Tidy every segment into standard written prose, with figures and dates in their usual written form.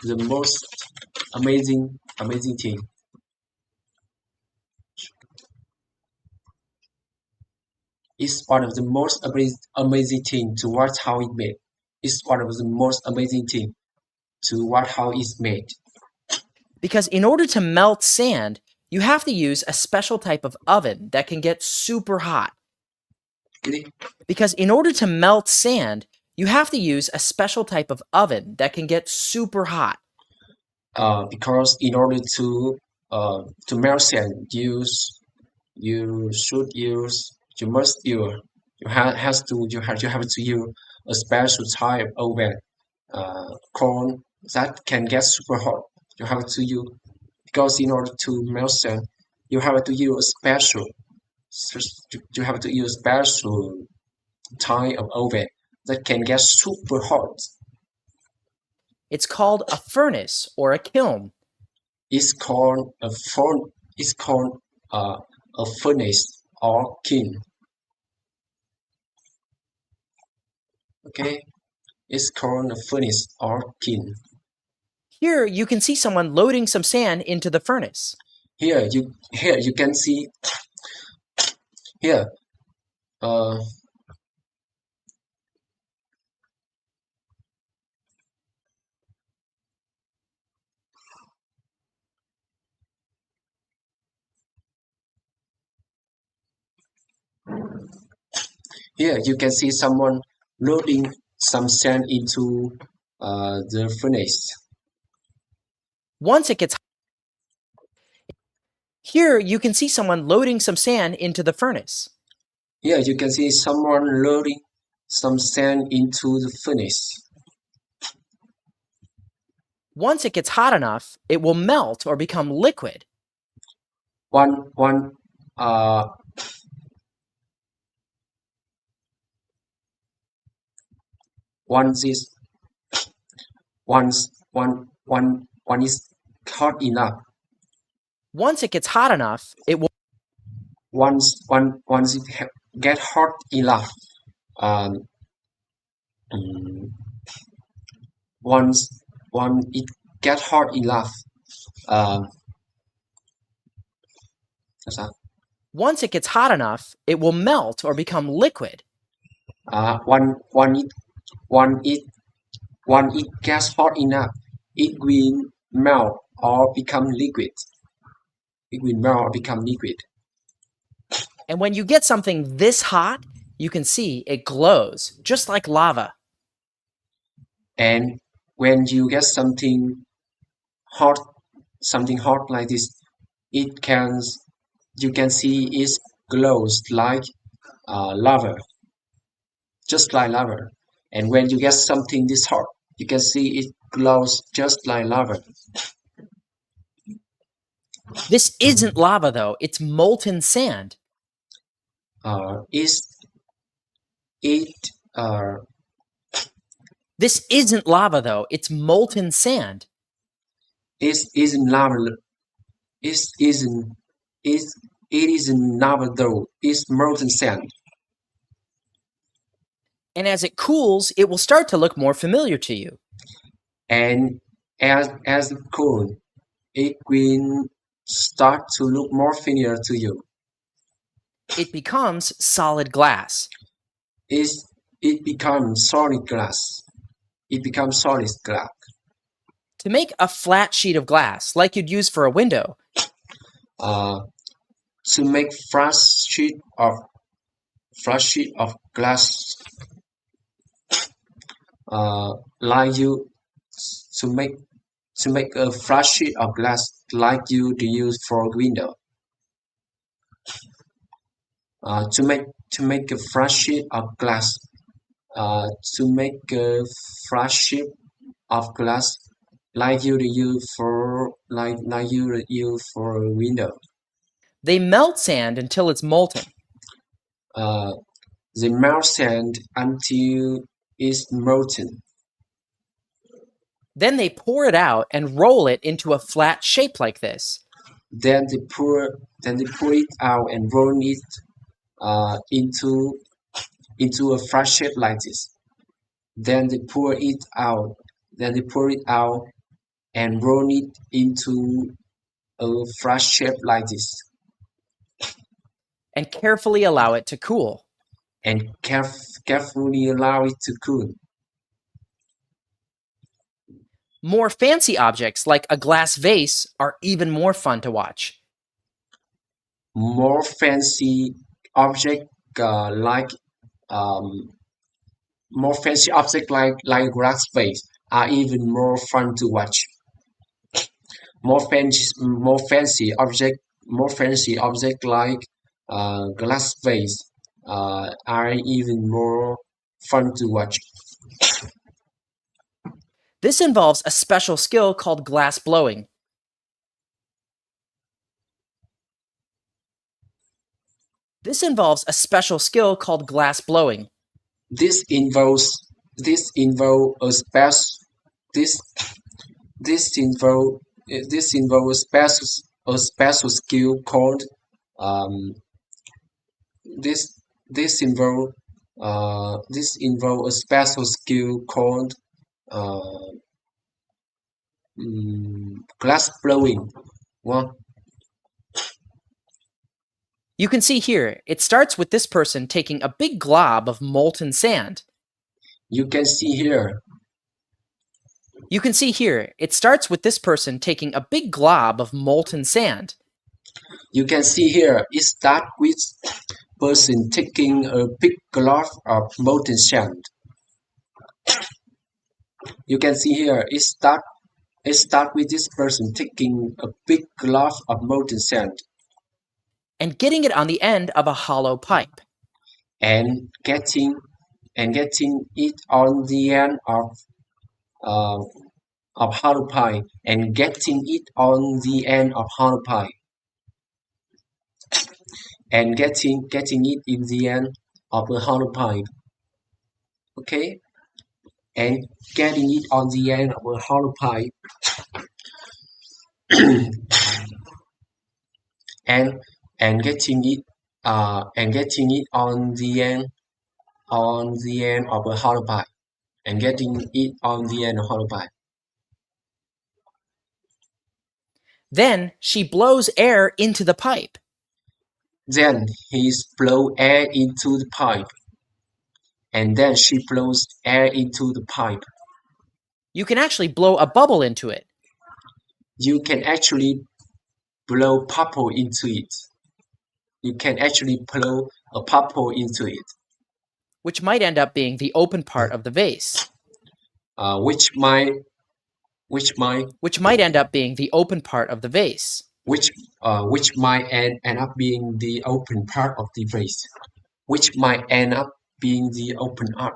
the most amazing thing. It's one of the most amazing thing to watch how it made. It's one of the most amazing thing to watch how it's made. Because in order to melt sand, you have to use a special type of oven that can get super hot. Because in order to melt sand, you have to use a special type of oven that can get super hot. Because in order to melt sand, you must use you have to use a special type oven corn that can get super hot. You have to use because in order to melt sand, you have to use a special you have to use special type of oven that can get super hot. It's called a furnace or a kiln. It's called a furnace or kiln. Okay, it's called a furnace or kiln. Here you can see someone loading some sand into the furnace. Here you can see here here you can see someone loading some sand into the furnace. Once it gets Here you can see someone loading some sand into the furnace. Here you can see someone loading some sand into the furnace. Once it gets hot enough, it will melt or become liquid. Once is hot enough. Once it gets hot enough, it will once it get hot enough. Once it get hot enough. Once it gets hot enough, it will melt or become liquid. When it gets hot enough, it will melt or become liquid. It will melt or become liquid. And when you get something this hot, you can see it glows, just like lava. And when you get something hot like this, you can see it glows like lava, just like lava. And when you get something this hot, you can see it glows just like lava. This isn't lava though, it's molten sand. This isn't lava though, it's molten sand. It isn't lava though, it's molten sand. And as it cools, it will start to look more familiar to you. And as it cools, it will start to look more familiar to you. It becomes solid glass. It becomes solid glass. It becomes solid glass. To make a flat sheet of glass, like you'd use for a window, to make flat sheet of glass, like you to make a flat sheet of glass like you to use for a window. To make a flat sheet of glass. To make a flat sheet of glass like you use for a window. They melt sand until it's molten. They melt sand until it's molten. Then they pour it out and roll it into a flat shape like this. Then they pour it out and roll it into a flat shape like this. Then they pour it out. and roll it into a flat shape like this, and carefully allow it to cool. and carefully allow it to cool. More fancy objects like a glass vase are even more fun to watch. More fancy object like um, more fancy object like glass vase are even more fun to watch. More fancy object like glass vase are even more fun to watch. This involves a special skill called glass blowing. This involves a special skill called glass blowing. This involves a special this this involves a special skill called um, this this involve a special skill called uh, glass blowing. Well, You can see here, it starts with this person taking a big glob of molten sand. you can see here. You can see here, it starts with this person taking a big glob of molten sand. You can see here. It starts with person taking a big glob of molten sand. You can see here. It start with this person taking a big glob of molten sand And getting it on the end of a hollow pipe. and getting it on the end uh, of hollow pie and getting it on the end of hollow pie and getting it in the end of a hollow pipe. Okay, and getting it on the end of a hollow pipe and getting it on the end of a hollow pipe and getting it on the end of hollow pipe. Then she blows air into the pipe. Then he blows air into the pipe. And then she blows air into the pipe. You can actually blow a bubble into it. You can actually blow bubble into it. You can actually blow a bubble into it. Which might end up being the open part of the vase. Which might end up being the open part of the vase. Which might end up being the open part of the vase. Which might end up being the open part.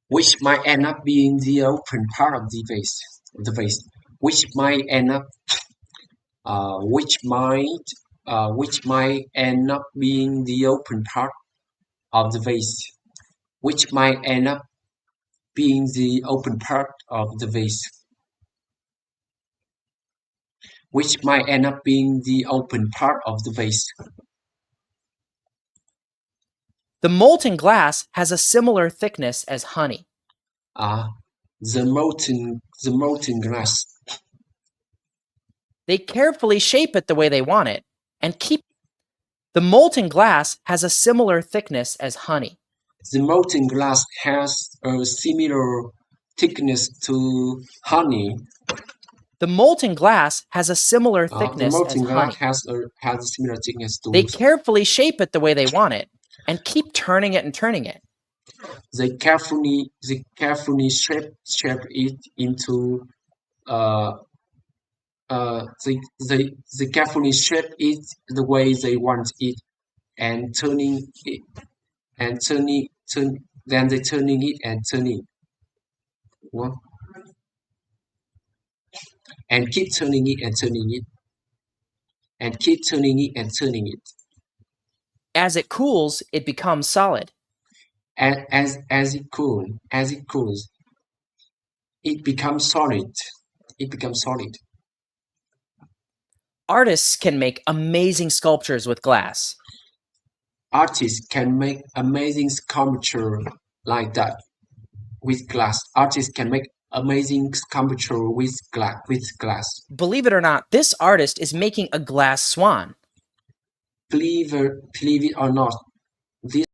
Which might end up being the open part of the vase. Which might end up which might end up being the open part of the vase. Which might end up being the open part of the vase. Which might end up being the open part of the vase. The molten glass has a similar thickness as honey. The molten glass. They carefully shape it the way they want it and keep. The molten glass has a similar thickness as honey. The molten glass has a similar thickness to honey. The molten glass has a similar thickness as honey. has a similar thickness to. They carefully shape it the way they want it and keep turning it and turning it. They carefully shape it into they carefully shape it the way they want it and turning it and then they turning it and turning. What? And keep turning it and turning it and keep turning it and turning it. As it cools, it becomes solid. And as it cools, it becomes solid. It becomes solid. Artists can make amazing sculptures with glass. Artists can make amazing sculpture like that with glass. Artists can make amazing sculpture with glass. Believe it or not, this artist is making a glass swan. Believe it or not, this